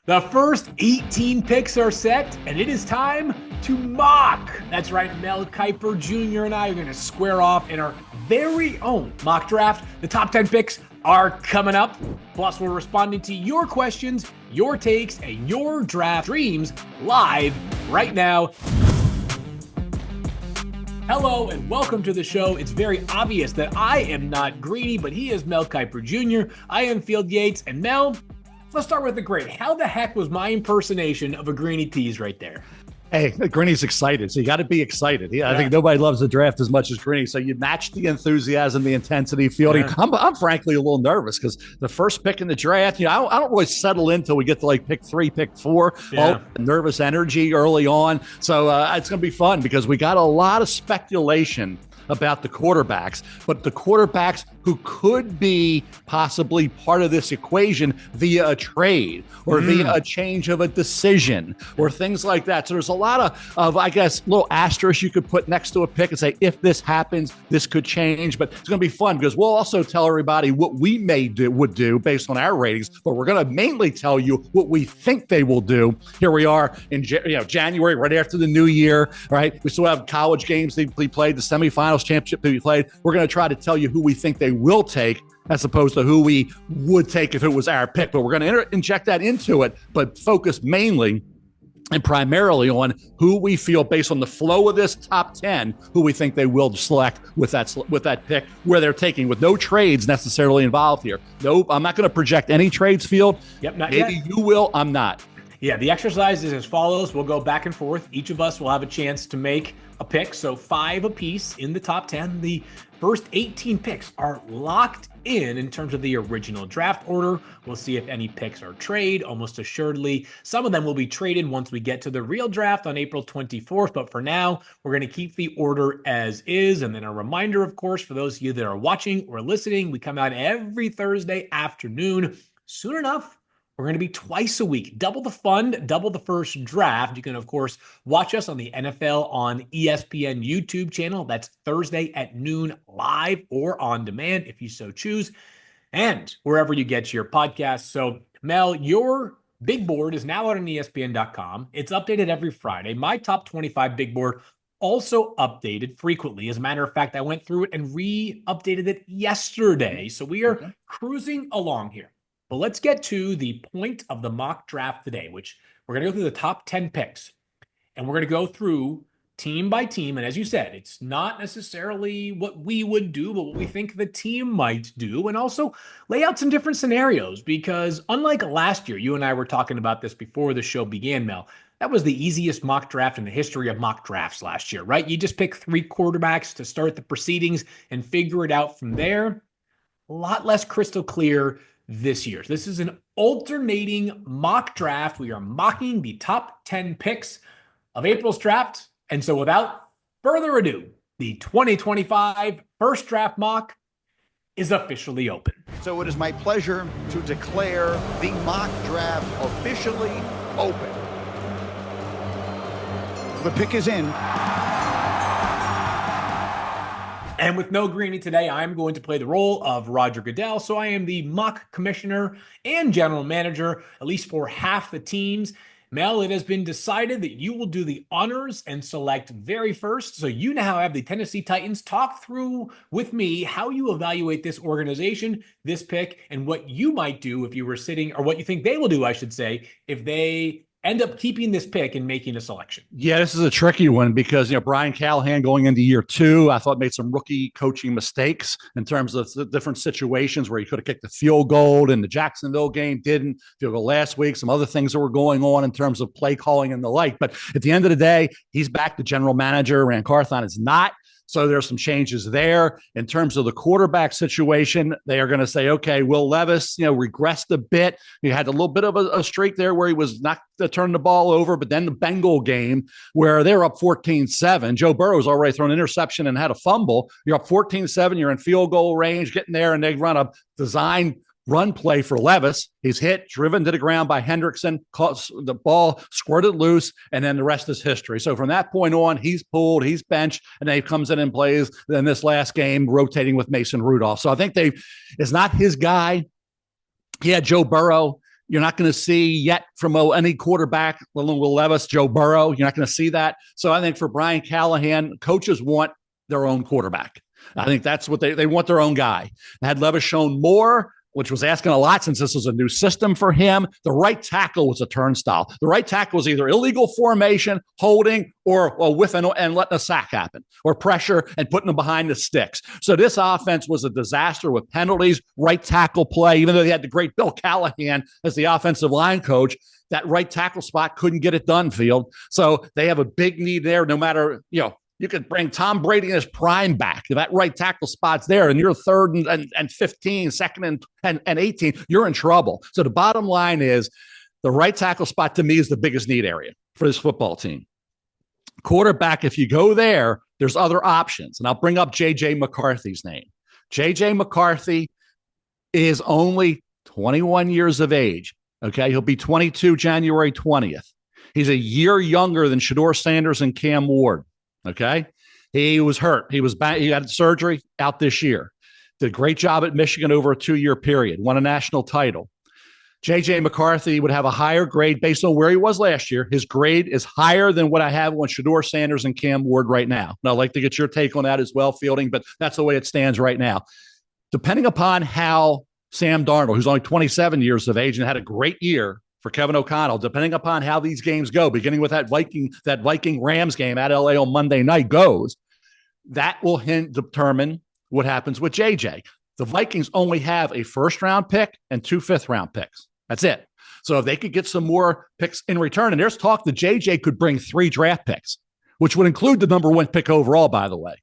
The first 18 picks are set, and it is time to mock. That's right, Mel Kiper Jr. and I are going to square off in our very own mock draft. The top 10 picks are coming up. Plus, we're responding to your questions, your takes, and your draft dreams live right now. Hello and welcome to the show. It's very obvious that I am not greedy, but he is Mel Kiper Jr. I am Field Yates, and Mel, let's start with the great. How the heck was my impersonation of a Greeny tease right there? Hey, Greeny's excited, so you got to be excited. I think nobody loves the draft as much as Greeny, so you match the enthusiasm, the intensity, fielding. Yeah. I'm frankly a little nervous because the first pick in the draft, I don't really settle in until we get to like pick 3, pick 4. Yeah. Nervous energy early on, so it's going to be fun because we got a lot of speculation about the quarterbacks, but the quarterbacks who could be possibly part of this equation via a trade or via a change of a decision or things like that. So there's a lot of I guess, little asterisks you could put next to a pick and say, if this happens, this could change. But it's going to be fun because we'll also tell everybody what we would do based on our ratings, but we're going to mainly tell you what we think they will do. Here we are in January, right after the new year, right? We still have college games they played, the semifinals, championship that we played. We're going to try to tell you who we think they will take as opposed to who we would take if it was our pick. But we're going to inject that into it, but focus mainly and primarily on who we feel based on the flow of this top 10, who we think they will select with that pick, where they're taking, with no trades necessarily involved here. No, I'm not going to project any trades, Field. Yep, not Maybe yet. You will. I'm not. Yeah, the exercise is as follows. We'll go back and forth. Each of us will have a chance to make a pick. So 5 apiece in the top 10. The first 18 picks are locked in terms of the original draft order. We'll see if any picks are trade. Almost assuredly, some of them will be traded once we get to the real draft on April 24th. But for now, we're going to keep the order as is. And then a reminder, of course, for those of you that are watching or listening, we come out every Thursday afternoon. Soon enough, we're going to be twice a week. Double the fun, double the first draft. You can, of course, watch us on the NFL on ESPN YouTube channel. That's Thursday at noon live or on demand if you so choose, and wherever you get your podcasts. So, Mel, your big board is now out on ESPN.com. It's updated every Friday. My top 25 big board also updated frequently. As a matter of fact, I went through it and re-updated it yesterday. So we are cruising along here. But let's get to the point of the mock draft today, which we're going to go through the top 10 picks. And we're going to go through team by team. And as you said, it's not necessarily what we would do, but what we think the team might do. And also lay out some different scenarios. Because unlike last year, you and I were talking about this before the show began, Mel. That was the easiest mock draft in the history of mock drafts last year, right? You just pick 3 quarterbacks to start the proceedings and figure it out from there. A lot less crystal clear this year. This is an alternating mock draft. We are mocking the top 10 picks of April's draft. And so without further ado, the 2025 first draft mock is officially open. So it is my pleasure to declare the mock draft officially open. The pick is in. And with no Greeny today, I'm going to play the role of Roger Goodell. So I am the mock commissioner and general manager, at least for half the teams. Mel, it has been decided that you will do the honors and select very first. So you now have the Tennessee Titans. Talk through with me how you evaluate this organization, this pick, and what you might do if you were sitting, or what you think they will do, I should say, if they end up keeping this pick and making a selection. Yeah, this is a tricky one because, Brian Callahan going into year 2, I thought made some rookie coaching mistakes in terms of the different situations where he could have kicked the field goal in the Jacksonville game, didn't. Field goal last week, some other things that were going on in terms of play calling and the like. But at the end of the day, he's back to general manager. Rand Carthon is not. So there's some changes there. In terms of the quarterback situation, they are going to say, okay, Will Levis, regressed a bit. He had a little bit of a streak there where he was not turning the ball over, but then the Bengal game where they're up 14-7. Joe Burrow's already thrown an interception and had a fumble. You're up 14-7. You're in field goal range, getting there, and they run a design run play for Levis. He's hit, driven to the ground by Hendrickson, caught the ball, squirted loose, and then the rest is history. So from that point on, he's pulled, he's benched, and then he comes in and plays in this last game, rotating with Mason Rudolph. So I think it's not his guy. He had Joe Burrow, You're not going to see yet from any quarterback, Will Levis, Joe Burrow. You're not going to see that. So I think for Brian Callahan, coaches want their own quarterback. I think that's what they want, their own guy. Had Levis shown more, which was asking a lot since this was a new system for him, the right tackle was a turnstile. The right tackle was either illegal formation, holding, or whiffing and letting a sack happen, or pressure and putting them behind the sticks. So this offense was a disaster with penalties, right tackle play. Even though they had the great Bill Callahan as the offensive line coach, that right tackle spot couldn't get it done, Field. So they have a big need there, no matter, you could bring Tom Brady in his prime back. If that right tackle spot's there and you're third and 15, second and 18, you're in trouble. So the bottom line is the right tackle spot to me is the biggest need area for this football team. Quarterback, if you go there, there's other options. And I'll bring up J.J. McCarthy's name. J.J. McCarthy is only 21 years of age. Okay, he'll be 22 January 20th. He's a year younger than Shedeur Sanders and Cam Ward. Okay. He was hurt. He was back. He had surgery out this year. Did a great job at Michigan over a 2-year period. Won a national title. J.J. McCarthy would have a higher grade based on where he was last year. His grade is higher than what I have on Shedeur Sanders and Cam Ward right now. And I'd like to get your take on that as well, Fielding, but that's the way it stands right now. Depending upon how Sam Darnold, who's only 27 years of age and had a great year for Kevin O'Connell, depending upon how these games go, beginning with that Viking Rams game at LA on Monday night goes, that will determine what happens with JJ. The Vikings only have a first-round pick and 2 fifth-round picks. That's it. So if they could get some more picks in return, and there's talk that JJ could bring 3 draft picks, which would include the number 1 pick overall, by the way.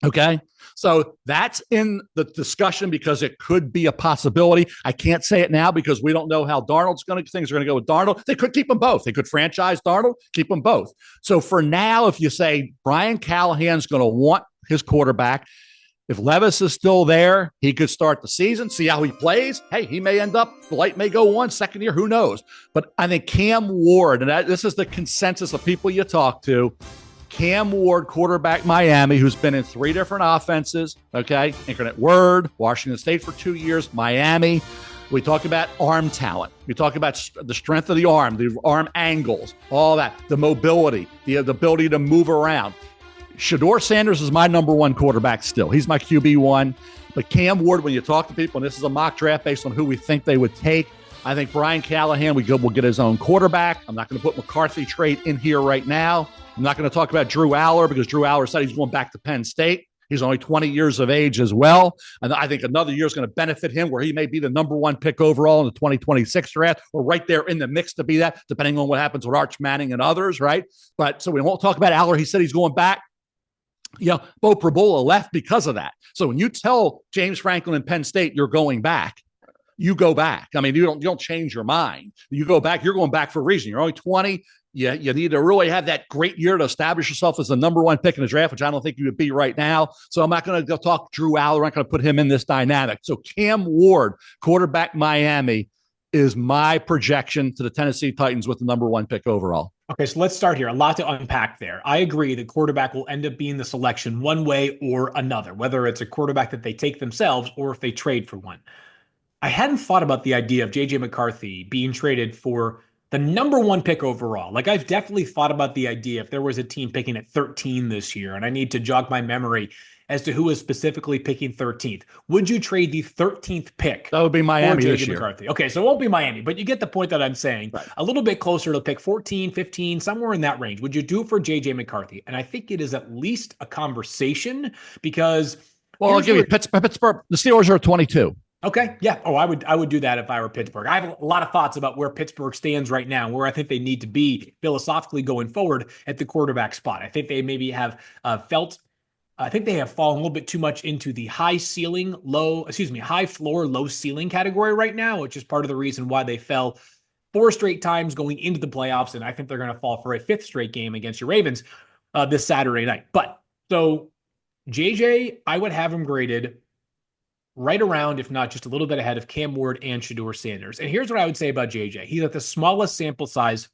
Okay. So that's in the discussion because it could be a possibility. I can't say it now because we don't know how things are going to go with Darnold. They could keep them both. They could franchise Darnold, keep them both. So for now, if you say Brian Callahan's going to want his quarterback, if Levis is still there, he could start the season, see how he plays. Hey, he may end up, the light may go on second year, who knows? But I think Cam Ward, and this is the consensus of people you talk to, Cam Ward, quarterback Miami, who's been in 3 different offenses, okay? Incarnate Word, Washington State for 2 years, Miami. We talk about arm talent. We talk about the strength of the arm angles, all that, the mobility, the ability to move around. Shedeur Sanders is my number 1 quarterback still. He's my QB1. But Cam Ward, when you talk to people, and this is a mock draft based on who we think they would take, I think Brian Callahan will get his own quarterback. I'm not going to put McCarthy trade in here right now. I'm not going to talk about Drew Aller because Drew Aller said he's going back to Penn State. He's only 20 years of age as well. And I think another year is going to benefit him where he may be the number 1 pick overall in the 2026 draft or right there in the mix to be that, depending on what happens with Arch Manning and others, right? But so we won't talk about Aller. He said he's going back. Bo Prabula left because of that. So when you tell James Franklin and Penn State you're going back, you go back. I mean, you don't change your mind. You go back. You're going back for a reason. You're only 20. You need to really have that great year to establish yourself as the number 1 pick in the draft, which I don't think you would be right now. So I'm not going to go talk Drew Aller. I'm not going to put him in this dynamic. So Cam Ward, quarterback Miami, is my projection to the Tennessee Titans with the number 1 pick overall. Okay, so let's start here. A lot to unpack there. I agree the quarterback will end up being the selection one way or another, whether it's a quarterback that they take themselves or if they trade for one. I hadn't thought about the idea of J.J. McCarthy being traded for the number 1 pick overall. Like, I've definitely thought about the idea if there was a team picking at 13 this year, and I need to jog my memory as to who is specifically picking 13th. Would you trade the 13th pick? That would be Miami for this J.J. year. McCarthy. Okay, so it won't be Miami, but you get the point that I'm saying. Right. A little bit closer to pick 14, 15, somewhere in that range. Would you do it for J.J. McCarthy? And I think it is at least a conversation because... Well, I'll give you Pittsburgh. The Steelers are 22. Okay. Yeah. Oh, I would do that if I were Pittsburgh. I have a lot of thoughts about where Pittsburgh stands right now, where I think they need to be philosophically going forward at the quarterback spot. I think they maybe have I think they have fallen a little bit too much into the high floor, low ceiling category right now, which is part of the reason why they fell 4 straight times going into the playoffs. And I think they're going to fall for a 5th straight game against your Ravens this Saturday night. But so JJ, I would have him graded right around, if not just a little bit ahead of Cam Ward and Shedeur Sanders. And here's what I would say about JJ. He's at the smallest sample size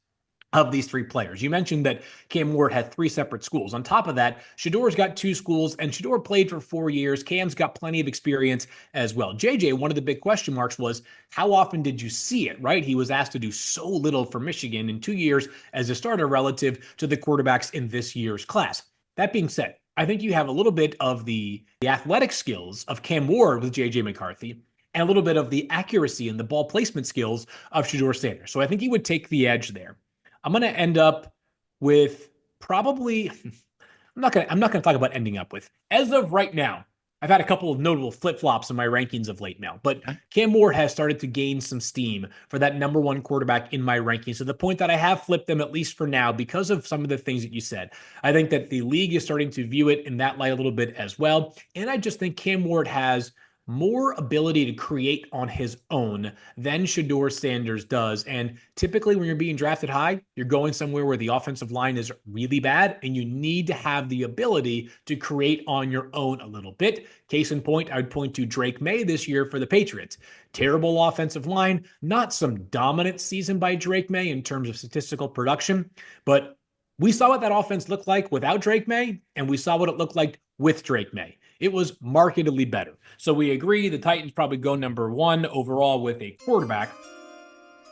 of these three players. You mentioned that Cam Ward had three separate schools. On top of that, Shedeur's got two schools, and Shedeur played for 4 years. Cam's got plenty of experience as well. JJ, one of the big question marks was, how often did you see it, right? He was asked to do so little for Michigan in 2 years as a starter relative to the quarterbacks in this year's class. That being said, I think you have a little bit of the athletic skills of Cam Ward with JJ McCarthy and a little bit of the accuracy and the ball placement skills of Shedeur Sanders. So I think he would take the edge there. I'm going to end up with probably, I'm not going to talk about ending up with. As of right now, I've had a couple of notable flip-flops in my rankings of late, Mel, but Cam Ward has started to gain some steam for that number one quarterback in my rankings to the point that I have flipped them, at least for now, because of some of the things that you said. I think that the league is starting to view it in that light a little bit as well. And I just think Cam Ward has more ability to create on his own than Shedeur Sanders does. And typically when you're being drafted high, you're going somewhere where the offensive line is really bad and you need to have the ability to create on your own a little bit. Case in point, I would point to Drake May this year for the Patriots. Terrible offensive line, not some dominant season by Drake May in terms of statistical production, but we saw what that offense looked like without Drake May, and we saw what it looked like with Drake May. It was markedly better. So we agree the Titans probably go number one overall with a quarterback.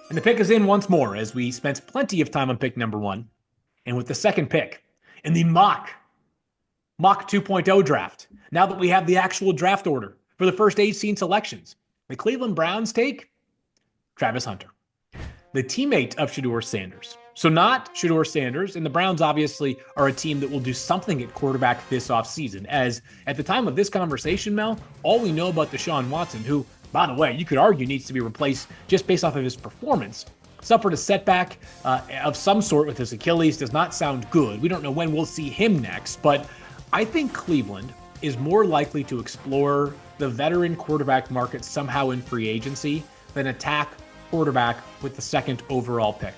And the pick is in once more as we spent plenty of time on pick number one. And with the second pick in the mock 2.0 draft, now that we have the actual draft order for the first 18 selections, the Cleveland Browns take Travis Hunter, the teammate of Shedeur Sanders. So not Shedeur Sanders, and the Browns obviously are a team that will do something at quarterback this offseason, as at the time of this conversation, Mel, all we know about Deshaun Watson, who, by the way, you could argue needs to be replaced just based off of his performance, suffered a setback of some sort with his Achilles, does not sound good. We don't know when we'll see him next, but I think Cleveland is more likely to explore the veteran quarterback market somehow in free agency than attack quarterback with the second overall pick.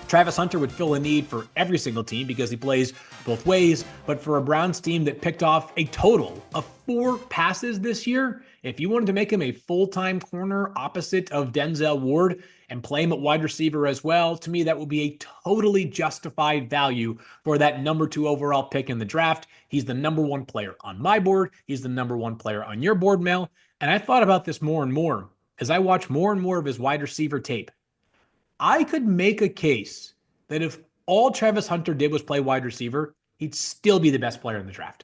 Travis Hunter would fill a need for every single team because he plays both ways, but for a Browns team that picked off a total of 4 passes this year, if you wanted to make him a full-time corner opposite of Denzel Ward and play him at wide receiver as well, to me that would be a totally justified value for that number 2 overall pick in the draft. He's the number 1 player on my board. He's the number 1 player on your board, Mel. And I thought about this more and more as I watch more and more of his wide receiver tape. I could make a case that if all Travis Hunter did was play wide receiver, he'd still be the best player in the draft.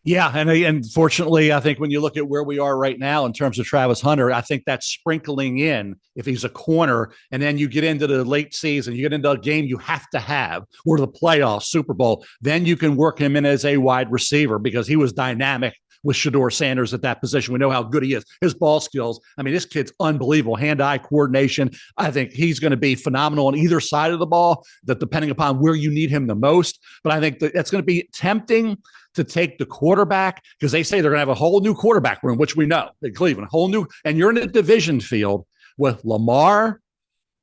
Yeah, and fortunately, I think when you look at where we are right now in terms of Travis Hunter, I think that's sprinkling in if he's a corner, and then you get into the late season, you get into a game you have to have, or the playoffs, Super Bowl, then you can work him in as a wide receiver because he was dynamic with Shedeur Sanders at that position. We know how good he is. His ball skills. I mean, this kid's unbelievable. Hand-eye coordination. I think he's going to be phenomenal on either side of the ball, that depending upon where you need him the most. But I think that's going to be tempting to take the quarterback because they say they're going to have a whole new quarterback room, which we know in Cleveland, whole new, and you're in a division field with Lamar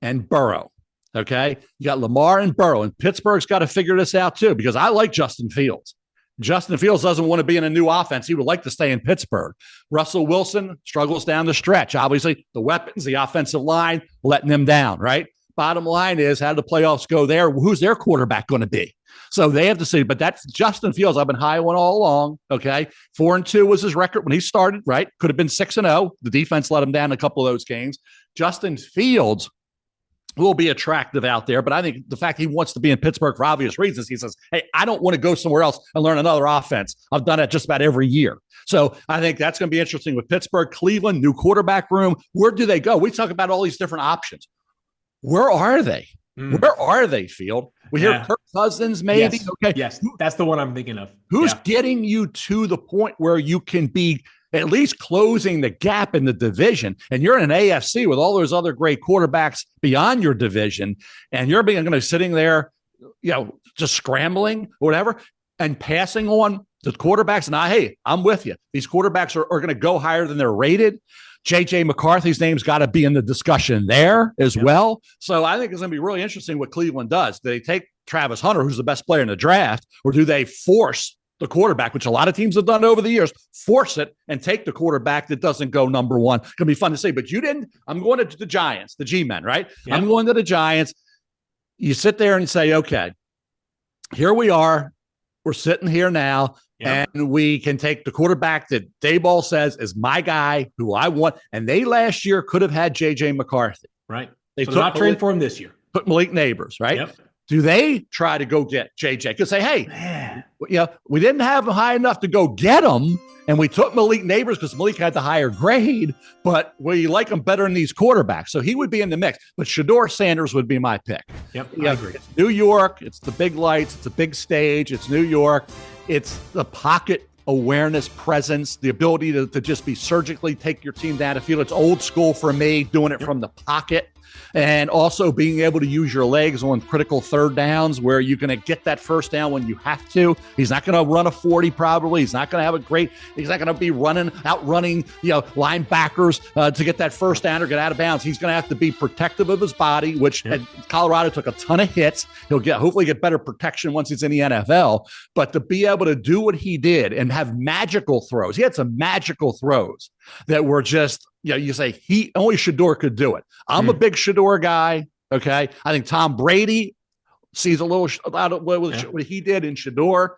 and Burrow. Okay. You got Lamar and Burrow, and Pittsburgh's got to figure this out too, because I like Justin Fields. Justin Fields doesn't want to be in a new offense. He would like to stay in Pittsburgh. Russell Wilson struggles down the stretch. Obviously, the weapons, the offensive line, letting them down, right? Bottom line is, how do the playoffs go there? Who's their quarterback going to be? So they have to see. But that's Justin Fields. I've been high on all along, okay? 4-2 was his record when he started, right? Could have been 6-0. The defense let him down a couple of those games. Justin Fields will be attractive out there, but I think the fact he wants to be in Pittsburgh for obvious reasons, he says, hey, I don't want to go somewhere else and learn another offense. I've done it just about every year. So I think that's going to be interesting with Pittsburgh, Cleveland, new quarterback room. Where do they go? We talk about all these different options. Where are they? Where are they, Field? We hear Kirk Cousins, maybe. Yes. Okay. Yes, that's the one I'm thinking of. Who's getting you to the point where you can be at least closing the gap in the division? And you're in an AFC with all those other great quarterbacks beyond your division, and you're going to be sitting there, just scrambling or whatever and passing on the quarterbacks. And hey, I'm with you. These quarterbacks are going to go higher than they're rated. JJ McCarthy's name's got to be in the discussion there as well. So I think it's going to be really interesting what Cleveland does. Do they take Travis Hunter, who's the best player in the draft, or do they force the quarterback, which a lot of teams have done over the years, force it and take the quarterback that doesn't go number 1? It's going to be fun to see. But you didn't. I'm going to the Giants, the G-men, right? Yeah. I'm going to the Giants. you sit there and say, okay, here we are. We're sitting here now, and we can take the quarterback that Daboll says is my guy, who I want. And they last year could have had J.J. McCarthy. Right. They so they're not trading for him this year. Put Malik Neighbors, right? Yep. Do they try to go get J.J.? Because say, hey, we didn't have him high enough to go get him, and we took Malik Neighbors because Malik had the higher grade, but we like him better than these quarterbacks. So he would be in the mix. But Shedeur Sanders would be my pick. Yep, I agree. It's New York. It's the big lights. It's a big stage. It's New York. It's the pocket awareness, presence, the ability to just be surgically take your team down the field. It's old school for me, doing it from the pocket. And also being able to use your legs on critical third downs where you're going to get that first down when you have to. He's not going to run a 40 probably. He's not going to have he's not going to be outrunning, linebackers to get that first down or get out of bounds. He's going to have to be protective of his body, which Colorado took a ton of hits. He'll hopefully get better protection once he's in the NFL. But to be able to do what he did and have magical throws, he had some magical throws that were just, you say only Shedeur could do it. I'm a big Shedeur guy. Okay. I think Tom Brady sees a little about what he did in Shedeur.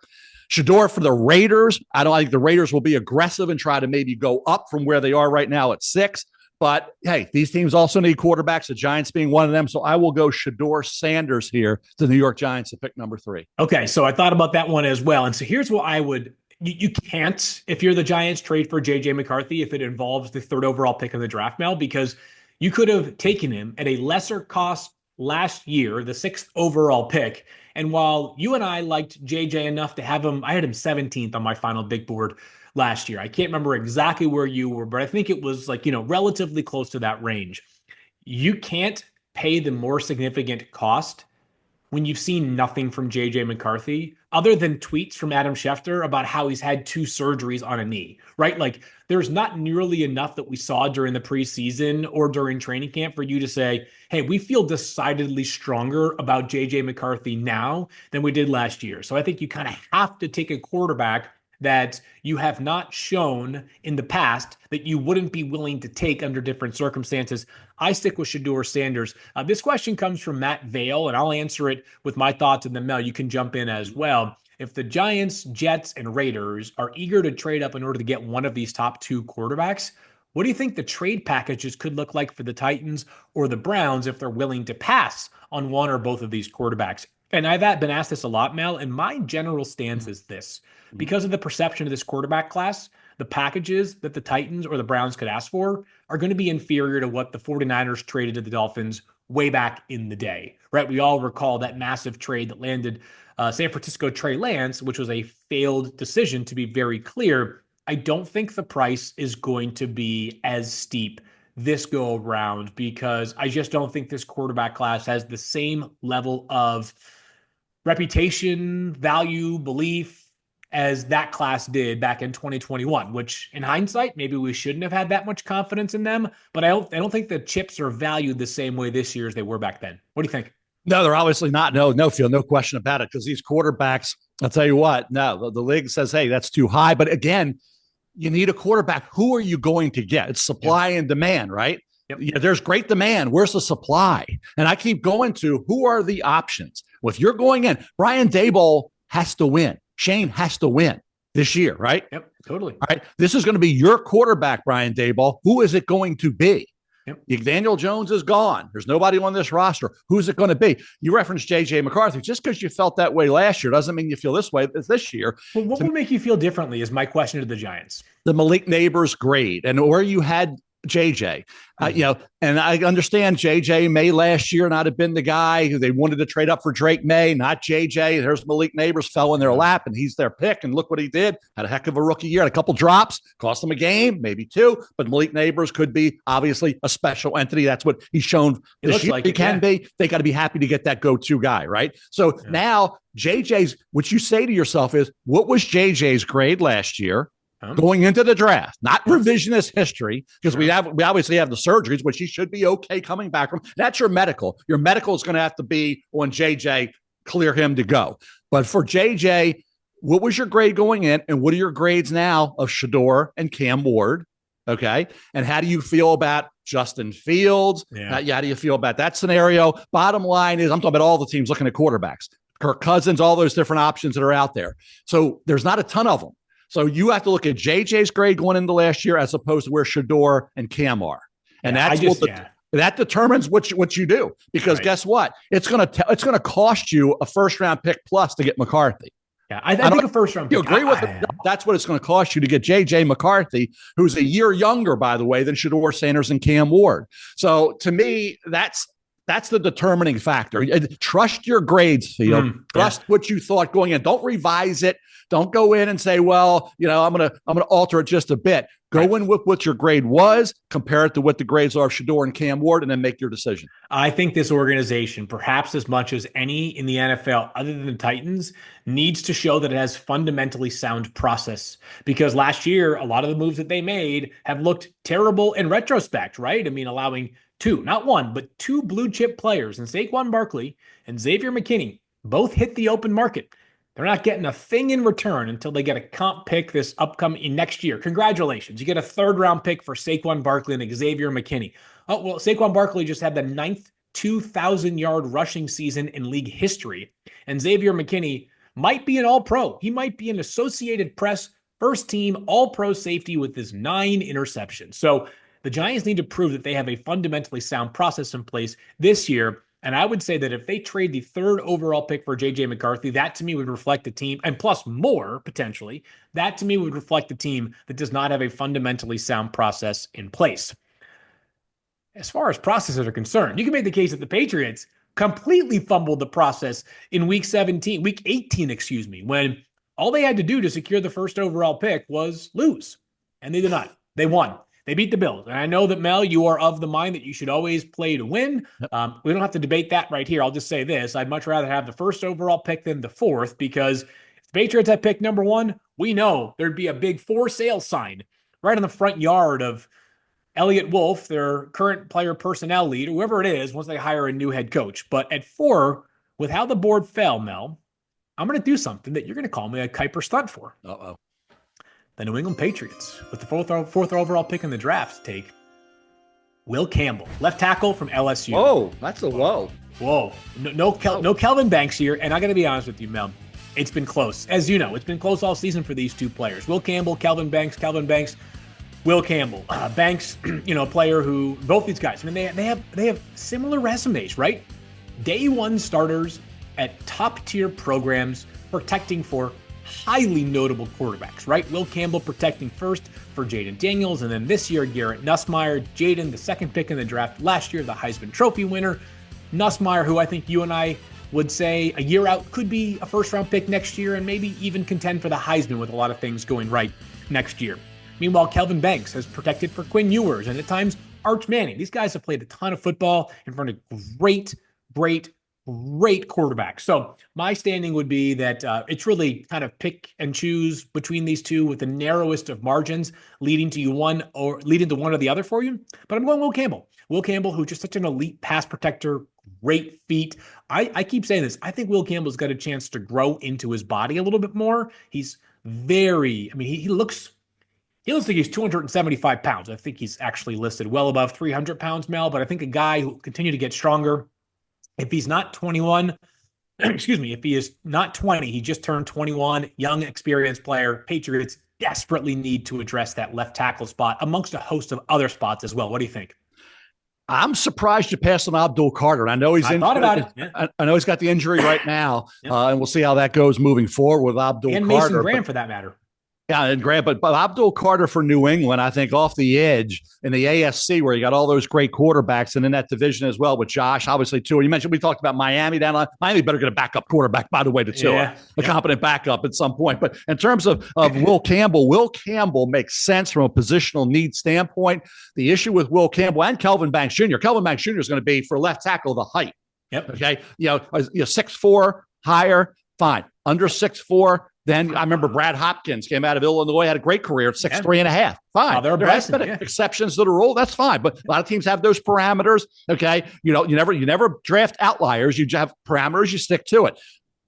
Shedeur for the Raiders. I think the Raiders will be aggressive and try to maybe go up from where they are right now at 6. But hey, these teams also need quarterbacks, the Giants being one of them. So I will go Shedeur Sanders here, the New York Giants, to pick number 3. Okay. So I thought about that one as well. And so here's what I would. You can't, if you're the Giants, trade for J.J. McCarthy if it involves the 3rd overall pick in the draft, Mel, because you could have taken him at a lesser cost last year, the 6th overall pick. And while you and I liked J.J. enough to have him, I had him 17th on my final big board last year. I can't remember exactly where you were, but I think it was relatively close to that range. You can't pay the more significant cost when you've seen nothing from J.J. McCarthy other than tweets from Adam Schefter about how he's had 2 surgeries on a knee, right? There's not nearly enough that we saw during the preseason or during training camp for you to say, hey, we feel decidedly stronger about J.J. McCarthy now than we did last year. So I think you kind of have to take a quarterback that you have not shown in the past that you wouldn't be willing to take under different circumstances. I stick with Shedeur Sanders. This question comes from Matt Vale, and I'll answer it with my thoughts, and then Mel, you can jump in as well. If the Giants, Jets, and Raiders are eager to trade up in order to get one of these top 2 quarterbacks, what do you think the trade packages could look like for the Titans or the Browns if they're willing to pass on one or both of these quarterbacks? And I've been asked this a lot, Mel, and my general stance is this. Because of the perception of this quarterback class, the packages that the Titans or the Browns could ask for are going to be inferior to what the 49ers traded to the Dolphins way back in the day, right? We all recall that massive trade that landed San Francisco Trey Lance, which was a failed decision, to be very clear. I don't think the price is going to be as steep this go around because I just don't think this quarterback class has the same level of reputation, value, belief as that class did back in 2021, which in hindsight, maybe we shouldn't have had that much confidence in them, but I don't think the chips are valued the same way this year as they were back then. What do you think? No, they're obviously not. No, Phil, no question about it. Because these quarterbacks, I'll tell you what, no, the league says, hey, that's too high. But again, you need a quarterback. Who are you going to get? It's supply and demand, right? Yep. Yeah, there's great demand. Where's the supply? And I keep going to who are the options? Well, if you're going in, Brian Daboll has to win. Shane has to win this year, right? Yep, totally. All right. This is going to be your quarterback, Brian Daboll. Who is it going to be? Yep. Daniel Jones is gone. There's nobody on this roster. Who's it going to be? You referenced J.J. McCarthy. Just because you felt that way last year doesn't mean you feel this way this year. Well, what would make you feel differently is my question to the Giants. The Malik Neighbors grade and where you had JJ, and I understand JJ may last year not have been the guy who they wanted to trade up for Drake May, not JJ. There's Malik Neighbors fell in their lap and he's their pick. And look what he did. Had a heck of a rookie year, had a couple drops, cost them a game, maybe 2, but Malik Neighbors could be obviously a special entity. That's what he's shown this year. He can be. They got to be happy to get that go-to guy, right? So now JJ's, what you say to yourself is, what was JJ's grade last year? Going into the draft, not revisionist history, because we obviously have the surgeries, which he should be okay coming back from. That's your medical. Your medical is going to have to be on JJ, clear him to go. But for JJ, what was your grade going in, and what are your grades now of Shedeur and Cam Ward? Okay. And how do you feel about Justin Fields? Yeah. How do you feel about that scenario? Bottom line is, I'm talking about all the teams looking at quarterbacks, Kirk Cousins, all those different options that are out there. So there's not a ton of them. So you have to look at JJ's grade going into last year as opposed to where Shedeur and Cam are. And that determines what you do, because guess what? It's going to cost you a first round pick plus to get McCarthy. Yeah, I think a first round pick. You agree with it? That's what it's going to cost you to get J.J. McCarthy, who's a year younger, by the way, than Shedeur Sanders and Cam Ward. So to me, that's the determining factor. Trust your grades, Theo. Trust what you thought going in. Don't revise it. Don't go in and say, well, I'm gonna alter it just a bit. Go in with what your grade was, compare it to what the grades are of Shedeur and Cam Ward, and then make your decision. I think this organization, perhaps as much as any in the NFL other than the Titans, needs to show that it has fundamentally sound process. Because last year, a lot of the moves that they made have looked terrible in retrospect, right? I mean, allowing not one, but two blue chip players, and Saquon Barkley and Xavier McKinney, both hit the open market. They're not getting a thing in return until they get a comp pick this upcoming next year. Congratulations. You get a third-round pick for Saquon Barkley and Xavier McKinney. Oh, well, Saquon Barkley just had the 9th 2,000-yard rushing season in league history. And Xavier McKinney might be an all-pro. He might be an Associated Press first-team all-pro safety with his 9 interceptions. So the Giants need to prove that they have a fundamentally sound process in place this year. And I would say that if they trade the 3rd overall pick for J.J. McCarthy, that to me would reflect a team, and plus more potentially, that to me would reflect a team that does not have a fundamentally sound process in place. As far as processes are concerned, you can make the case that the Patriots completely fumbled the process in week 18, when all they had to do to secure the 1st overall pick was lose. And they did not. They won. They beat the Bills. And I know that, Mel, you are of the mind that you should always play to win. We don't have to debate that right here. I'll just say this. I'd much rather have the 1st overall pick than the 4th, because if the Patriots had picked number 1, we know there'd be a big for sale sign right in the front yard of Elliott Wolf, their current player personnel lead, whoever it is, once they hire a new head coach. But at 4, with how the board fell, Mel, I'm going to do something that you're going to call me a Kiper stunt for. Uh-oh. The New England Patriots, with the 4th overall pick in the draft, take Will Campbell, left tackle from LSU. Oh, that's a low. Whoa. No Kelvin Banks here. And I got to be honest with you, Mel. It's been close. As you know, it's been close all season for these two players. Will Campbell, Kelvin Banks, Will Campbell. Banks, a player who, both these guys, I mean, they have similar resumes, right? Day 1 starters at top-tier programs protecting for highly notable quarterbacks, right? Will Campbell protecting first for Jaden Daniels, and then this year, Garrett Nussmeier. Jaden, the 2nd pick in the draft last year, the Heisman Trophy winner. Nussmeier, who I think you and I would say a year out could be a 1st-round pick next year and maybe even contend for the Heisman with a lot of things going right next year. Meanwhile, Kelvin Banks has protected for Quinn Ewers and at times Arch Manning. These guys have played a ton of football in front of great quarterback. So my standing would be that it's really kind of pick and choose between these two with the narrowest of margins, leading to one or the other for you. But I'm going Will Campbell. Will Campbell, who's just such an elite pass protector, great feet. I keep saying this. I think Will Campbell's got a chance to grow into his body a little bit more. He's he looks like he's 275 pounds. I think he's actually listed well above 300 pounds, Mel, but I think a guy who will continue to get stronger. If he's not 21, if he is not 20, he just turned 21, young, experienced player. Patriots desperately need to address that left tackle spot amongst a host of other spots as well. What do you think? I'm surprised you passed on Abdul Carter. I know he's in. Thought about it. Yeah. I know he's got the injury right now, and we'll see how that goes moving forward with Abdul and Carter. Mason Graham, for that matter. Yeah, and Grant, but Abdul Carter for New England, I think off the edge in the ASC where you got all those great quarterbacks and in that division as well with Josh, obviously, Tua. You mentioned we talked about Miami down. Miami better get a backup quarterback, by the way, to Tua, a competent backup at some point. But in terms of Will Campbell makes sense from a positional need standpoint. The issue with Will Campbell and Kelvin Banks Jr. is going to be for left tackle the height. Yep. Okay. 6'4", higher, fine. Under 6'4". Then I remember Brad Hopkins came out of Illinois, had a great career at 6'3.5". Fine. There has been exceptions to the rule. That's fine. But a lot of teams have those parameters. Okay. You never draft outliers. You have parameters. You stick to it.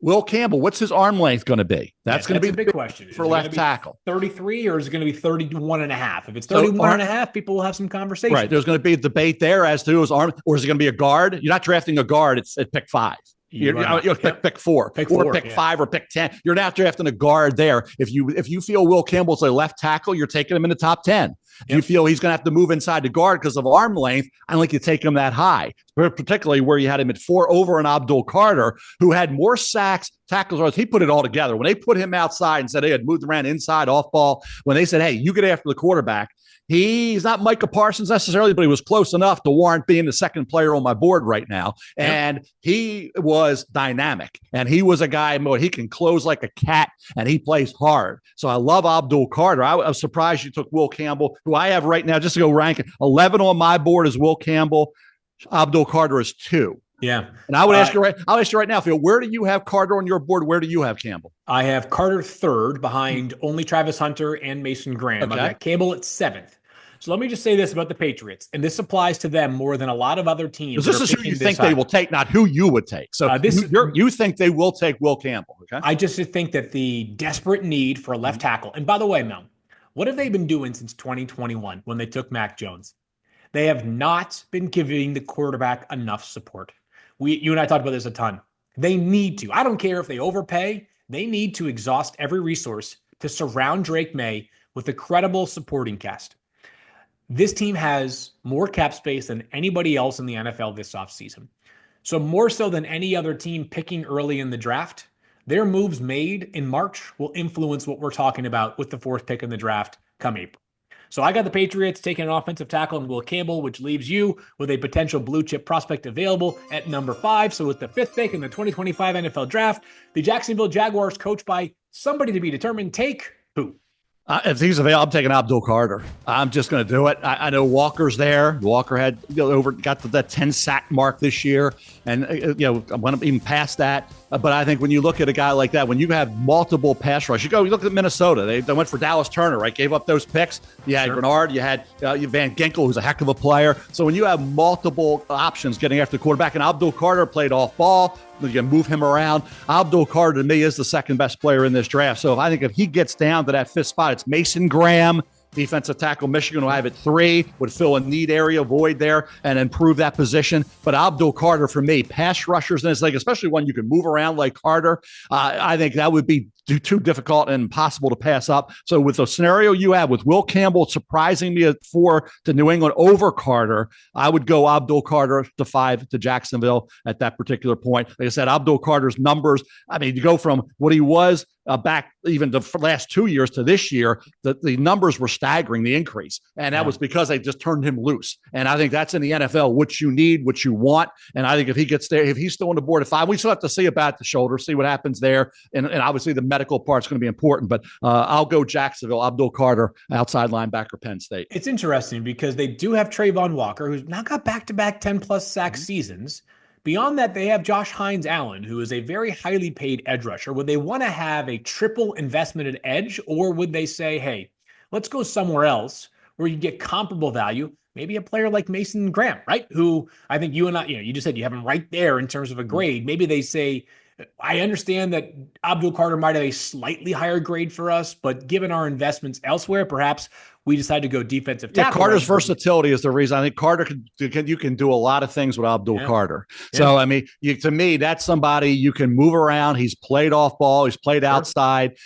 Will Campbell, what's his arm length going to be? That's going to be a big question for left tackle. 33 or is it going to be 31 and a half? If it's 31 and a half, people will have some conversation. Right. There's going to be a debate there as to his arm, or is it going to be a guard? You're not drafting a guard. It's at pick 5. You're pick 4, or pick 5, or pick 10. You're not drafting a guard there. If you feel Will Campbell's a left tackle, you're taking him in the top 10. If you feel he's going to have to move inside the guard because of arm length, I don't think you take him that high, particularly where you had him at 4 over an Abdul Carter, who had more sacks, tackles. He put it all together. When they put him outside and said he had moved around inside, off ball, when they said, hey, you get after the quarterback, he's not Micah Parsons necessarily, but he was close enough to warrant being the second player on my board right now. And he was dynamic. And he was a guy, he can close like a cat, and he plays hard. So I love Abdul Carter. I was surprised you took Will Campbell, who I have right now, just to go rank it. 11 on my board is Will Campbell. Abdul Carter is 2. Yeah. And I would ask you right now, Phil, where do you have Carter on your board? Where do you have Campbell? I have Carter 3rd behind only Travis Hunter and Mason Graham. Okay. I've got Campbell at 7th. So let me just say this about the Patriots, and this applies to them more than a lot of other teams. This is who you think they will take, not who you would take. So you think they will take Will Campbell, okay? I just think that the desperate need for a left tackle, and by the way, Mel, what have they been doing since 2021 when they took Mac Jones? They have not been giving the quarterback enough support. You and I talked about this a ton. They need to. I don't care if they overpay. They need to exhaust every resource to surround Drake May with a credible supporting cast. This team has more cap space than anybody else in the NFL this offseason. So more so than any other team picking early in the draft, their moves made in March will influence what we're talking about with the 4th pick in the draft come April. So I got the Patriots taking an offensive tackle in Will Campbell, which leaves you with a potential blue chip prospect available at number 5. So with the 5th pick in the 2025 NFL draft, the Jacksonville Jaguars, coached by somebody to be determined, take who? If he's available, I'm taking Abdul Carter. I'm just going to do it. I know Walker's there. Walker had got to that 10 sack mark this year, and I want to even past that. But I think when you look at a guy like that, when you have multiple pass rush, you look at Minnesota. They went for Dallas Turner, right? Gave up those picks. You had Bernard. You had Van Ginkel, who's a heck of a player. So when you have multiple options getting after the quarterback, and Abdul Carter played off ball, you can move him around. Abdul Carter, to me, is the second best player in this draft. So I think if he gets down to that 5th spot, it's Mason Graham, defensive tackle, Michigan, will have it 3, would fill a need area void there and improve that position. But Abdul Carter, for me, pass rushers in his league, especially when you can move around like Carter, I think that would be too difficult and impossible to pass up. So with the scenario you have with Will Campbell surprising me at 4 to New England over Carter, I would go Abdul Carter to 5 to Jacksonville at that particular point. Like I said, Abdul Carter's numbers, you go from what he was back even the last 2 years to this year, the numbers were staggering, the increase. And that was because they just turned him loose. And I think that's in the NFL, what you need, what you want. And I think if he gets there, if he's still on the board at 5, we still have to see about the shoulder, see what happens there. And obviously the medical part's going to be important. But I'll go Jacksonville, Abdul Carter, outside linebacker, Penn State. It's interesting because they do have Trayvon Walker, who's now got back-to-back 10-plus sack seasons. Beyond that, they have Josh Hines-Allen, who is a very highly paid edge rusher. Would they want to have a triple investment at edge, or would they say, hey, let's go somewhere else where you get comparable value, maybe a player like Mason Graham, right? Who I think you and I, you just said you have him right there in terms of a grade. Maybe they say, I understand that Abdul Carter might have a slightly higher grade for us, but given our investments elsewhere, perhaps we decide to go defensive tackle. Yeah, Carter's versatility is the reason. I think Carter you can do a lot of things with Abdul Carter. So, to me, that's somebody you can move around. He's played off ball. He's played outside.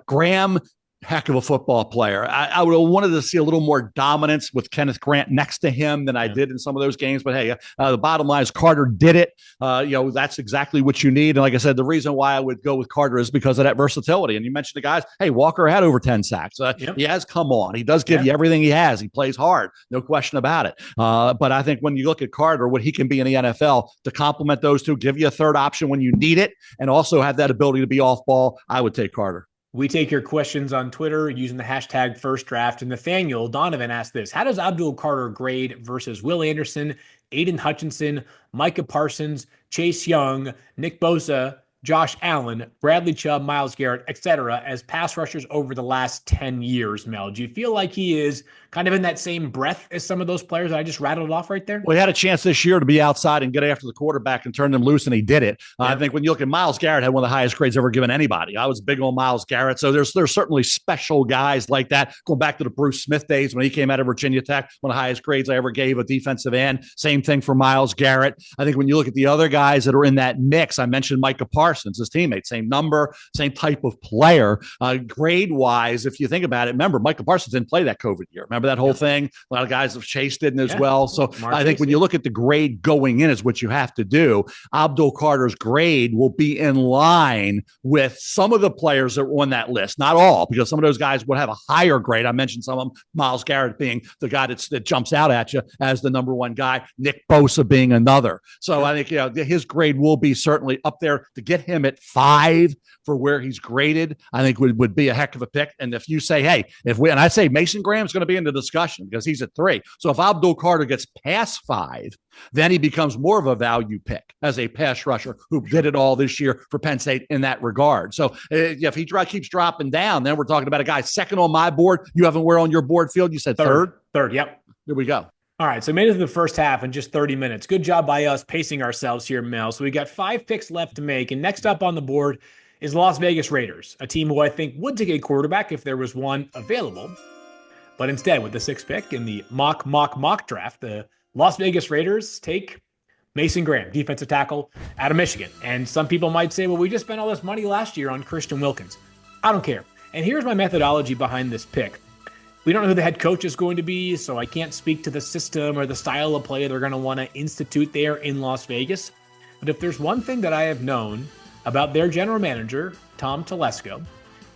Graham, heck of a football player. I would have wanted to see a little more dominance with Kenneth Grant next to him than I did in some of those games. But hey, the bottom line is Carter did it. That's exactly what you need. And like I said, the reason why I would go with Carter is because of that versatility. And you mentioned the guys, hey, Walker had over 10 sacks. He has come on. He does give you everything he has. He plays hard. No question about it. But I think when you look at Carter, what he can be in the NFL to complement those two, give you a third option when you need it, and also have that ability to be off ball, I would take Carter. We take your questions on Twitter using the hashtag #FirstDraft. And Nathaniel Donovan asked this: how does Abdul Carter grade versus Will Anderson, Aiden Hutchinson, Micah Parsons, Chase Young, Nick Bosa, Josh Allen, Bradley Chubb, Myles Garrett, etc., as pass rushers over the last 10 years, Mel? Do you feel like he is kind of in that same breath as some of those players that I just rattled off right there? Well, he had a chance this year to be outside and get after the quarterback and turn them loose, and he did it. Yeah. I think when you look at Myles Garrett, had one of the highest grades ever given anybody. I was big on Myles Garrett. So there's certainly special guys like that. Going back to the Bruce Smith days when he came out of Virginia Tech, one of the highest grades I ever gave a defensive end. Same thing for Myles Garrett. I think when you look at the other guys that are in that mix, I mentioned Micah Parsons, his teammate, same number, same type of player. Grade-wise, if you think about it, remember, Micah Parsons didn't play that COVID year. Remember that whole thing? A lot of guys have Chase didn't as well. So I think when you look at the grade going in is what you have to do. Abdul Carter's grade will be in line with some of the players that were on that list. Not all, because some of those guys would have a higher grade. I mentioned some of them, Myles Garrett being the guy that jumps out at you as the number one guy, Nick Bosa being another. So I think his grade will be certainly up there. To get him at 5 for where he's graded, I think would be a heck of a pick. And if you say, hey, and I say Mason Graham's going to be in the discussion because he's at 3. So if Abdul Carter gets past 5, then he becomes more of a value pick as a pass rusher who did it all this year for Penn State in that regard. So if he keeps dropping down, then we're talking about a guy second on my board. You have him where on your board, Field? You said third? Third, yep. There we go. All right, so made it to the first half in just 30 minutes. Good job by us pacing ourselves here, Mel. So we got 5 picks left to make, and next up on the board is Las Vegas Raiders, a team who I think would take a quarterback if there was one available. But instead, with the 6th pick in the mock draft, the Las Vegas Raiders take Mason Graham, defensive tackle out of Michigan. And some people might say, well, we just spent all this money last year on Christian Wilkins. I don't care. And here's my methodology behind this pick. We don't know who the head coach is going to be, so I can't speak to the system or the style of play they're going to want to institute there in Las Vegas. But if there's one thing that I have known about their general manager, Tom Telesco,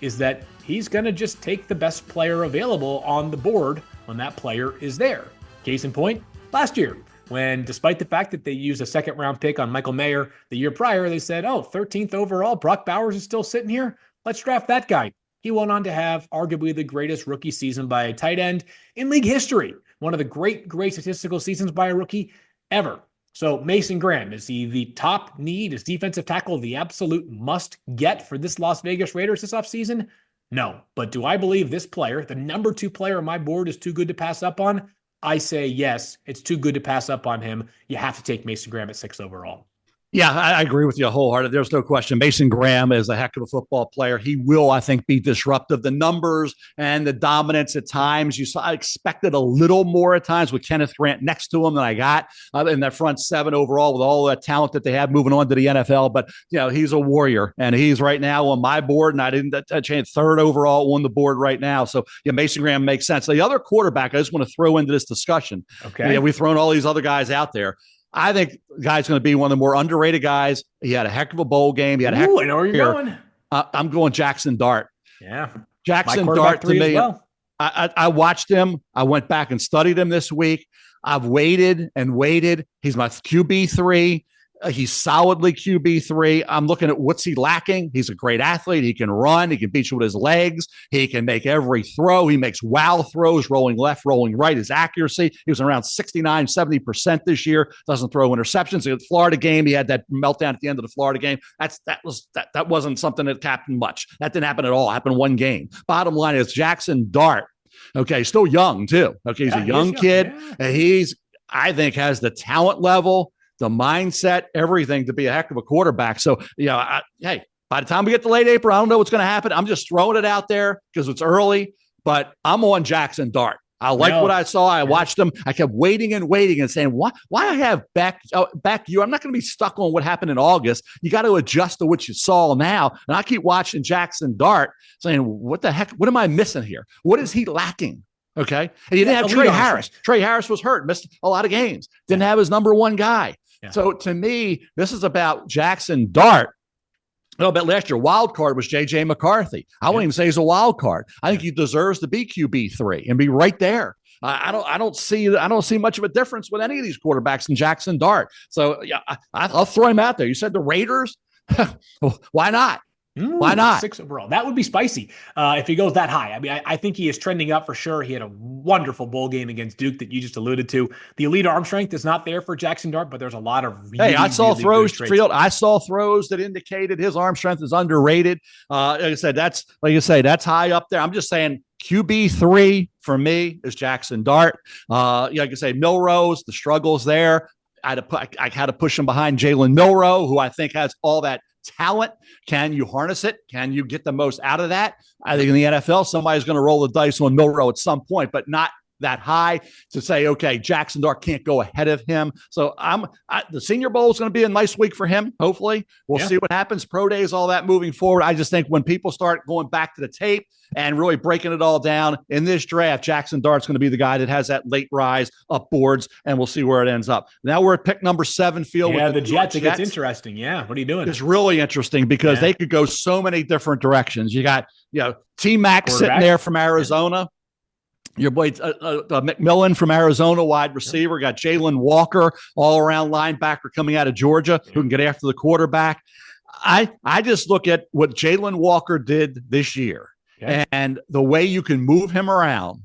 is that he's going to just take the best player available on the board when that player is there. Case in point, last year, when despite the fact that they used a 2nd-round pick on Michael Mayer the year prior, they said, 13th overall, Brock Bowers is still sitting here. Let's draft that guy. He went on to have arguably the greatest rookie season by a tight end in league history. One of the great statistical seasons by a rookie ever. So Mason Graham, is he the top need? Is defensive tackle the absolute must get for this Las Vegas Raiders this offseason? No. But do I believe this player, the number 2 player on my board, is too good to pass up on? I say yes, it's too good to pass up on him. You have to take Mason Graham at 6 overall. Yeah, I agree with you wholeheartedly. There's no question. Mason Graham is a heck of a football player. He will, I think, be disruptive. The numbers and the dominance at times, I expected a little more at times with Kenneth Grant next to him than I got in that front 7 overall with all that talent that they have moving on to the NFL. But, he's a warrior, and he's right now on my board, and I didn't change 3rd overall on the board right now. So, Mason Graham makes sense. The other quarterback I just want to throw into this discussion. Okay. We've thrown all these other guys out there. I think the guy's going to be one of the more underrated guys. He had a heck of a bowl game. He had a heck of a I know where you're going. I'm going Jackson Dart. Yeah. Jackson Dart to me. Well. I watched him. I went back and studied him this week. I've waited and waited. He's my QB3. He's solidly QB3. I'm looking at what's he lacking. He's a great athlete. He can run. He can beat you with his legs. He can make every throw. He makes wow throws, rolling left, rolling right. His accuracy, he was around 69, 70% this year. Doesn't throw interceptions. In the Florida game, he had that meltdown at the end of the Florida game. That wasn't something that happened much. That didn't happen at all. It happened one game. Bottom line is Jackson Dart. Okay, still young too. Okay, he's a young kid. Yeah. And I think, has the talent level, the mindset, everything to be a heck of a quarterback. So, hey, by the time we get to late April, I don't know what's going to happen. I'm just throwing it out there because it's early, but I'm on Jackson Dart. I like what I saw. I watched him. I kept waiting and saying, why I have back you? I'm not going to be stuck on what happened in August. You got to adjust to what you saw now. And I keep watching Jackson Dart saying, what the heck? What am I missing here? What is he lacking? Okay. And you didn't have Trey Harris. Trey Harris was hurt, missed a lot of games, didn't have his number 1 guy. Yeah. So to me, this is about Jackson Dart. But last year, wild card was J.J. McCarthy. I wouldn't even say he's a wild card. I think he deserves to be QB3 and be right there. I don't see much of a difference with any of these quarterbacks in Jackson Dart. So I'll throw him out there. You said the Raiders. Why not? Why not? 6 overall. That would be spicy if he goes that high. I mean, I think he is trending up for sure. He had a wonderful bowl game against Duke that you just alluded to. The elite arm strength is not there for Jackson Dart, but there's a lot of really, I saw really throws good field. I saw throws that indicated his arm strength is underrated. Like I said, that's high up there. I'm just saying QB3 for me is Jackson Dart. Like I say, Milrose, the struggles there. I had to push him behind Jalen Milroe, who I think has all that talent. Can you harness it? Can you get the most out of that? I think in the NFL, somebody's going to roll the dice on Milroe at some point, but not that high to say, okay, Jackson Dart can't go ahead of him. So the Senior Bowl is going to be a nice week for him. Hopefully we'll see what happens. Pro days, all that moving forward. I just think when people start going back to the tape and really breaking it all down in this draft, Jackson Dart's going to be the guy that has that late rise up boards, and we'll see where it ends up. Now we're at pick number 7 field. Yeah, with the Jets. It gets interesting. Yeah. What are you doing? It's really interesting because they could go so many different directions. You got, T-Mac sitting there from Arizona. Your boy McMillan from Arizona, wide receiver. Got Jalen Walker, all-around linebacker coming out of Georgia, who can get after the quarterback. I just look at what Jalen Walker did this year and the way you can move him around.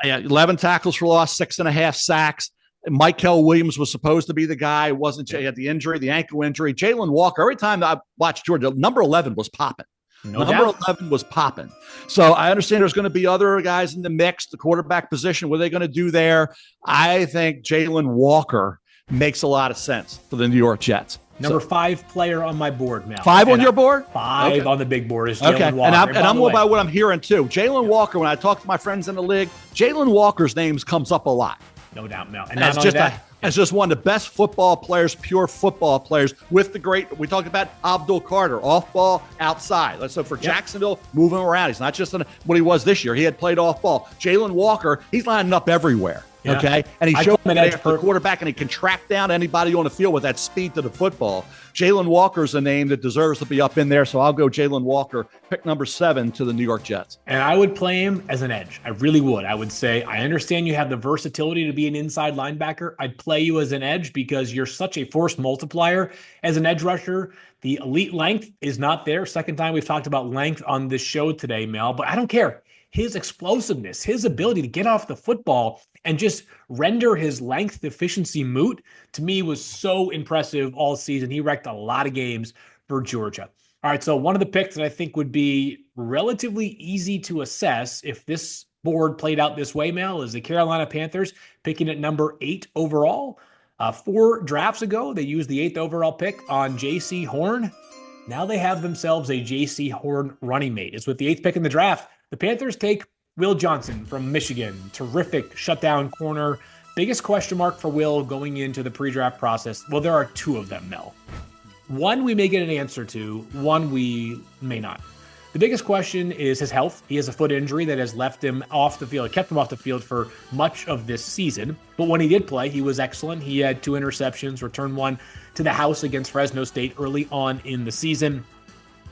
11 tackles for loss, 6.5 sacks. Michael Williams was supposed to be the guy. He had the injury, the ankle injury. Jalen Walker, every time I watched Georgia, number 11 was popping. Number 11 was popping. So I understand there's going to be other guys in the mix, the quarterback position. What are they going to do there? I think Jalen Walker makes a lot of sense for the New York Jets. Number 5 player on my board now. 5 on your board? 5 on the big board is Jalen Walker. And I'm more about what I'm hearing too. Jalen Walker, when I talk to my friends in the league, Jalen Walker's name comes up a lot. No doubt, Mel. And as just one of the best football players, pure football players with the great, we talked about Abdul Carter, off ball, outside. So for Jacksonville, moving around. He's not just what he was this year. He had played off ball. Jalen Walker, he's lining up everywhere. Yeah. Okay. And he showed him the quarterback, and he can track down anybody on the field with that speed to the football. Jalen Walker's a name that deserves to be up in there. So I'll go Jalen Walker, pick number 7 to the New York Jets. And I would play him as an edge. I really would. I would say, I understand you have the versatility to be an inside linebacker. I'd play you as an edge because you're such a force multiplier as an edge rusher. The elite length is not there. Second time we've talked about length on this show today, Mel, but I don't care. His explosiveness, his ability to get off the football and just render his length deficiency moot, to me was so impressive all season. He wrecked a lot of games for Georgia. All right, so one of the picks that I think would be relatively easy to assess if this board played out this way, Mel, is the Carolina Panthers picking at number 8 overall. 4 drafts ago, they used the 8th overall pick on J.C. Horn. Now they have themselves a J.C. Horn running mate. It's with the 8th pick in the draft. The Panthers take Will Johnson from Michigan. Terrific shutdown corner. Biggest question mark for Will going into the pre-draft process. Well, there are 2 of them, Mel. One we may get an answer to, one we may not. The biggest question is his health. He has a foot injury that has left him off the field, kept him off the field for much of this season. But when he did play, he was excellent. He had 2 interceptions, returned 1 to the house against Fresno State early on in the season.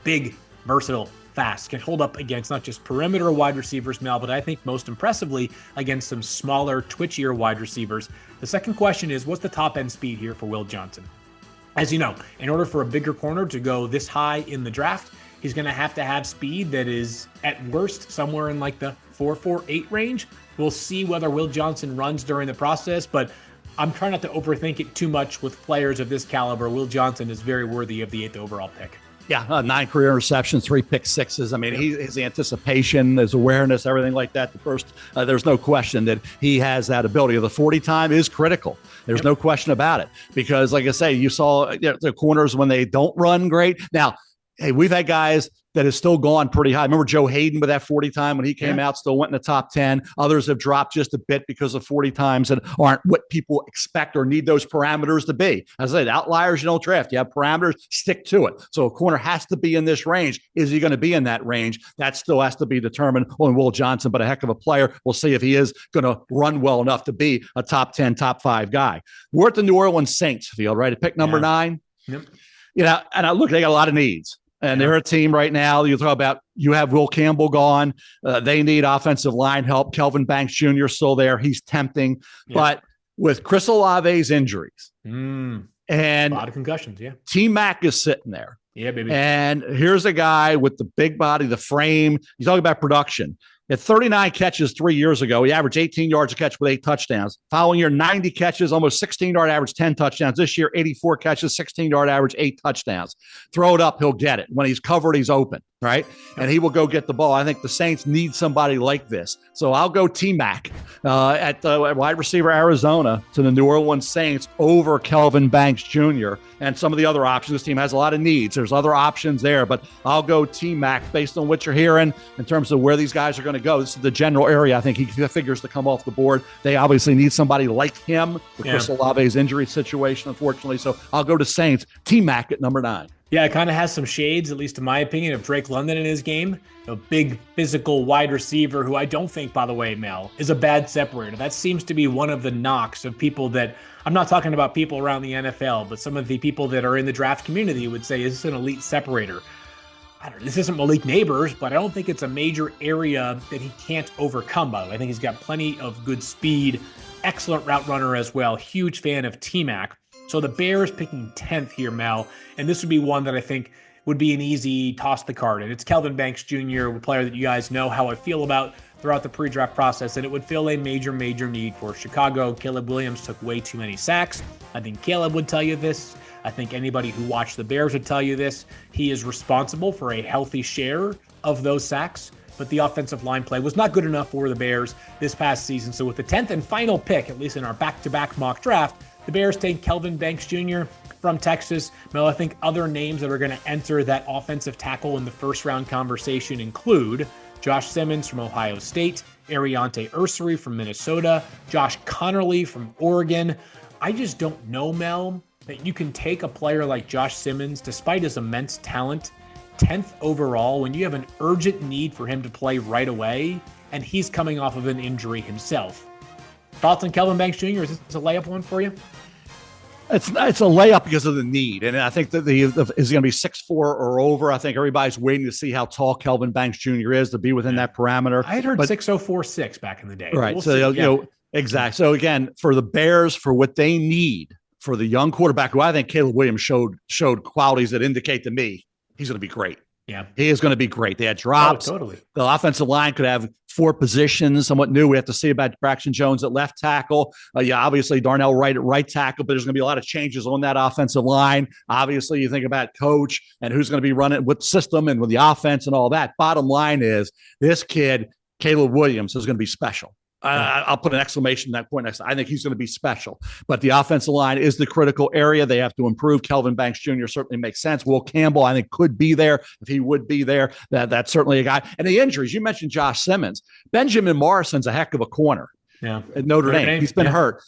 Big, versatile, fast, can hold up against not just perimeter wide receivers, Mel, but I think most impressively against some smaller, twitchier wide receivers. The second question is, what's the top end speed here for Will Johnson? As you know, in order for a bigger corner to go this high in the draft, he's going to have speed that is at worst somewhere in like the 4.48 range. We'll see whether Will Johnson runs during the process, but I'm trying not to overthink it too much with players of this caliber. Will Johnson is very worthy of the 8th overall pick. Yeah, 9 career interceptions, 3 pick sixes. I mean, his anticipation, his awareness, everything like that. There's no question that he has that ability. The 40 time is critical. There's no question about it. Because, like I say, you saw the corners when they don't run great. Now, hey, we've had guys that has still gone pretty high. Remember Joe Hayden with that 40 time when he came out, still went in the top 10. Others have dropped just a bit because of 40 times that aren't what people expect or need those parameters to be. As I said, outliers you don't draft. You have parameters, stick to it. So a corner has to be in this range. Is he going to be in that range? That still has to be determined on Will Johnson, but a heck of a player. We'll see if he is going to run well enough to be a top 10, top 5 guy. We're at the New Orleans Saints field, right? At pick number 9. Yep. And I look, they got a lot of needs. And they're a team right now. You talk about, you have Will Campbell gone. They need offensive line help. Kelvin Banks Jr. still there. He's tempting. Yeah. But with Chris Olave's injuries and And a lot of concussions, yeah. T-Mac is sitting there. Yeah, baby. And here's a guy with the big body, the frame. You talk about production. At 39 catches 3 years ago, he averaged 18 yards a catch with 8 touchdowns. Following year, 90 catches, almost 16-yard average, 10 touchdowns. This year, 84 catches, 16-yard average, 8 touchdowns. Throw it up, he'll get it. When he's covered, he's open, right? And he will go get the ball. I think the Saints need somebody like this. So I'll go T-Mac at wide receiver Arizona to the New Orleans Saints over Kelvin Banks Jr. and some of the other options. This team has a lot of needs. There's other options there, but I'll go T-Mac based on what you're hearing in terms of where these guys are going to go. This is the general area. I think he figures to come off the board. They obviously need somebody like him with Chris Olave's injury situation, unfortunately. So I'll go to Saints. T-Mac at number 9. Yeah, it kind of has some shades, at least in my opinion, of Drake London in his game. A big physical wide receiver who I don't think, by the way, Mel, is a bad separator. That seems to be one of the knocks of people that, I'm not talking about people around the NFL, but some of the people that are in the draft community would say, is this an elite separator? I don't know, this isn't Malik Neighbors, but I don't think it's a major area that he can't overcome, by the way. I think he's got plenty of good speed, excellent route runner as well. Huge fan of T-Mac. So the Bears picking 10th here, Mel, and this would be one that I think would be an easy toss the card. And it's Kelvin Banks Jr., a player that you guys know how I feel about throughout the pre-draft process, and it would fill a major, major need for Chicago. Caleb Williams took way too many sacks. I think Caleb would tell you this. I think anybody who watched the Bears would tell you this. He is responsible for a healthy share of those sacks, but the offensive line play was not good enough for the Bears this past season. So with the 10th and final pick, at least in our back-to-back mock draft, the Bears take Kelvin Banks Jr. from Texas. Mel, I think other names that are going to enter that offensive tackle in the first-round conversation include Josh Simmons from Ohio State, Ariante Ursary from Minnesota, Josh Connerly from Oregon. I just don't know, Mel, that you can take a player like Josh Simmons, despite his immense talent, 10th overall, when you have an urgent need for him to play right away, and he's coming off of an injury himself. Thoughts on Kelvin Banks Jr.? Is this a layup one for you? It's a layup because of the need. And I think that is going to be 6'4" or over. I think everybody's waiting to see how tall Kelvin Banks Jr. is to be within that parameter. I had heard 6'0", back in the day. Right. We'll exactly. So again, for the Bears, for what they need, for the young quarterback, who I think Caleb Williams showed qualities that indicate to me he's going to be great. Yeah, he is going to be great. They had drops. Oh, totally. The offensive line could have 4 positions, somewhat new. We have to see about Braxton Jones at left tackle. Obviously Darnell Wright at right tackle, but there's going to be a lot of changes on that offensive line. Obviously, you think about coach and who's going to be running with system and with the offense and all that. Bottom line is this kid, Caleb Williams, is going to be special. I'll put an exclamation in that point next. I think he's going to be special. But the offensive line is the critical area. They have to improve. Kelvin Banks Jr. certainly makes sense. Will Campbell, I think, could be there. If he would be there, that's certainly a guy. And the injuries, you mentioned Josh Simmons. Benjamin Morrison's a heck of a corner. Yeah, at Notre Dame. He's been hurt.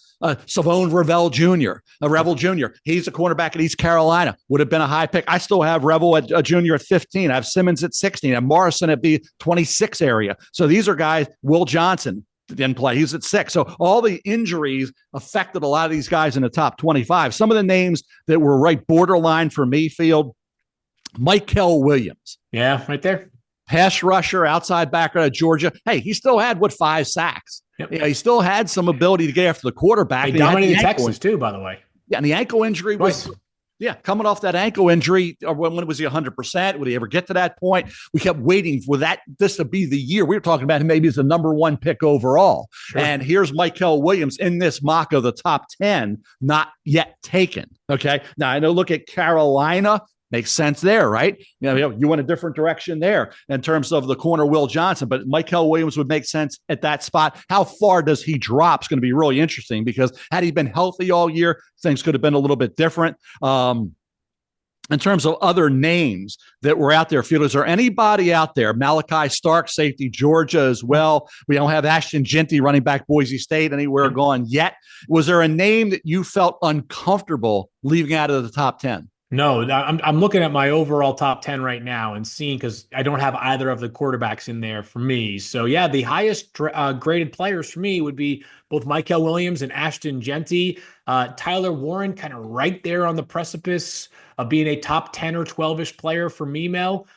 Savone Revel Jr. He's a cornerback at East Carolina. Would have been a high pick. I still have Revel at junior at 15. I have Simmons at 16. And Morrison at the 26 area. So these are guys. Will Johnson didn't play. He's at 6. So all the injuries affected a lot of these guys in the top 25. Some of the names that were right borderline for me, Field, Michael Williams. Yeah, right there. Pass rusher, outside backer at Georgia. Hey, he still had, 5 sacks? Yep. He still had some ability to get after the quarterback. They dominated Texas too, by the way. Yeah, and the ankle injury was coming off that ankle injury. Or when was he 100%? Would he ever get to that point? We kept waiting for this to be the year. We were talking about him maybe as the number 1 pick overall. Sure. And here's Michael Williams in this mock of the top 10, not yet taken. Okay. Now I know, look at Carolina. Makes sense there, right? You went a different direction there in terms of the corner Will Johnson, but Michael Williams would make sense at that spot. How far does he drop is going to be really interesting, because had he been healthy all year, things could have been a little bit different. In terms of other names that were out there, Field, is there anybody out there? Malachi Stark, safety, Georgia as well. We don't have Ashton Jeanty, running back, Boise State, anywhere gone yet. Was there a name that you felt uncomfortable leaving out of the top 10? No, I'm looking at my overall top 10 right now and seeing, because I don't have either of the quarterbacks in there for me. So, yeah, the highest graded players for me would be both Michael Williams and Ashton Jeanty. Tyler Warren kind of right there on the precipice of being a top 10 or 12-ish player for me, Mel.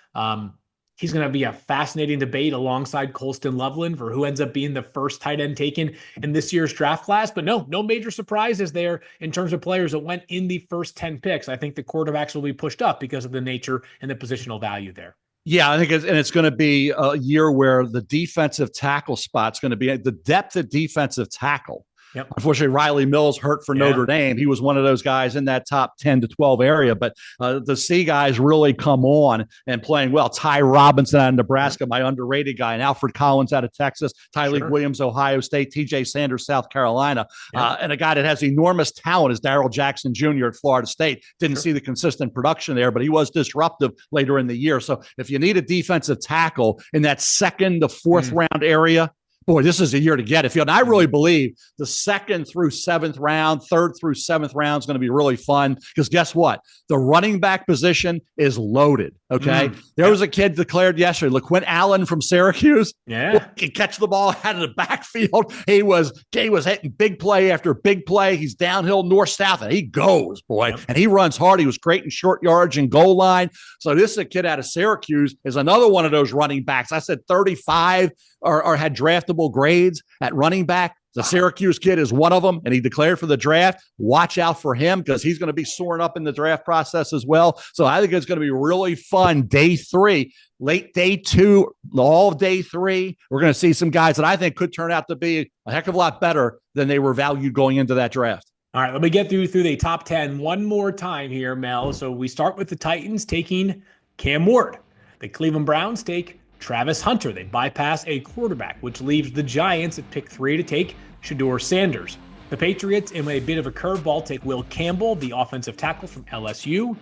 He's going to be a fascinating debate alongside Colston Loveland for who ends up being the first tight end taken in this year's draft class. But no major surprises there in terms of players that went in the first 10 picks. I think the quarterbacks will be pushed up because of the nature and the positional value there. Yeah, I think it's going to be a year where the defensive tackle spot's going to be the depth of defensive tackle. Yep. Unfortunately, Riley Mills hurt for Notre Dame. He was one of those guys in that top 10 to 12 area. But to see guys really come on and playing well, Ty Robinson out of Nebraska, my underrated guy, and Alfred Collins out of Texas, Tyleik Williams, Ohio State, TJ Sanders, South Carolina, and a guy that has enormous talent is Darrell Jackson Jr. at Florida State. Didn't see the consistent production there, but he was disruptive later in the year. So if you need a defensive tackle in that second to fourth round area, boy, this is a year to get it. And I really believe the second through seventh round, third through seventh round is going to be really fun because guess what? The running back position is loaded. Okay. There was a kid declared yesterday, LaQuint Allen from Syracuse. Yeah. He could catch the ball out of the backfield. He was hitting big play after big play. He's downhill north-south, and he goes, boy. Yep. And he runs hard. He was great in short yards and goal line. So this is a kid out of Syracuse, is another one of those running backs. I said 35 or had draftable grades at running back. The Syracuse kid is one of them, and he declared for the draft. Watch out for him because he's going to be soaring up in the draft process as well. So I think it's going to be really fun. Day 3, late day 2, all of day 3. We're going to see some guys that I think could turn out to be a heck of a lot better than they were valued going into that draft. All right, let me get through the top 10 one more time here, Mel. So we start with the Titans taking Cam Ward. The Cleveland Browns take Travis Hunter. They bypass a quarterback, which leaves the Giants at pick 3 to take Shedeur Sanders. The Patriots, in a bit of a curveball, take Will Campbell, the offensive tackle from LSU.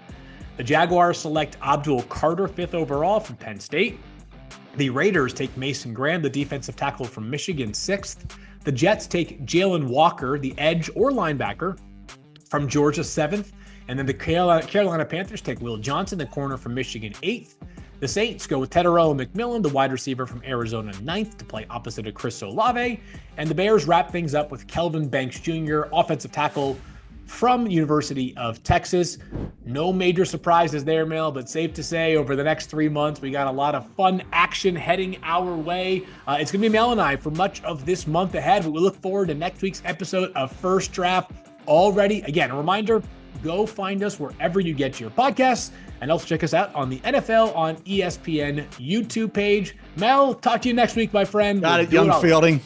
The Jaguars select Abdul Carter, 5th overall from Penn State. The Raiders take Mason Graham, the defensive tackle from Michigan, 6th. The Jets take Jalon Walker, the edge or linebacker from Georgia, 7th. And then the Carolina Panthers take Will Johnson, the corner from Michigan, 8th. The Saints go with Tetairoa McMillan, the wide receiver from Arizona, 9th, to play opposite of Chris Olave. And the Bears wrap things up with Kelvin Banks Jr., offensive tackle from University of Texas. No major surprises there, Mel, but safe to say over the next 3 months, we got a lot of fun action heading our way. It's going to be Mel and I for much of this month ahead, but we look forward to next week's episode of First Draft already. Again, a reminder, go find us wherever you get your podcasts. And also check us out on the NFL on ESPN YouTube page. Mel, talk to you next week, my friend. Got it, Young Fielding.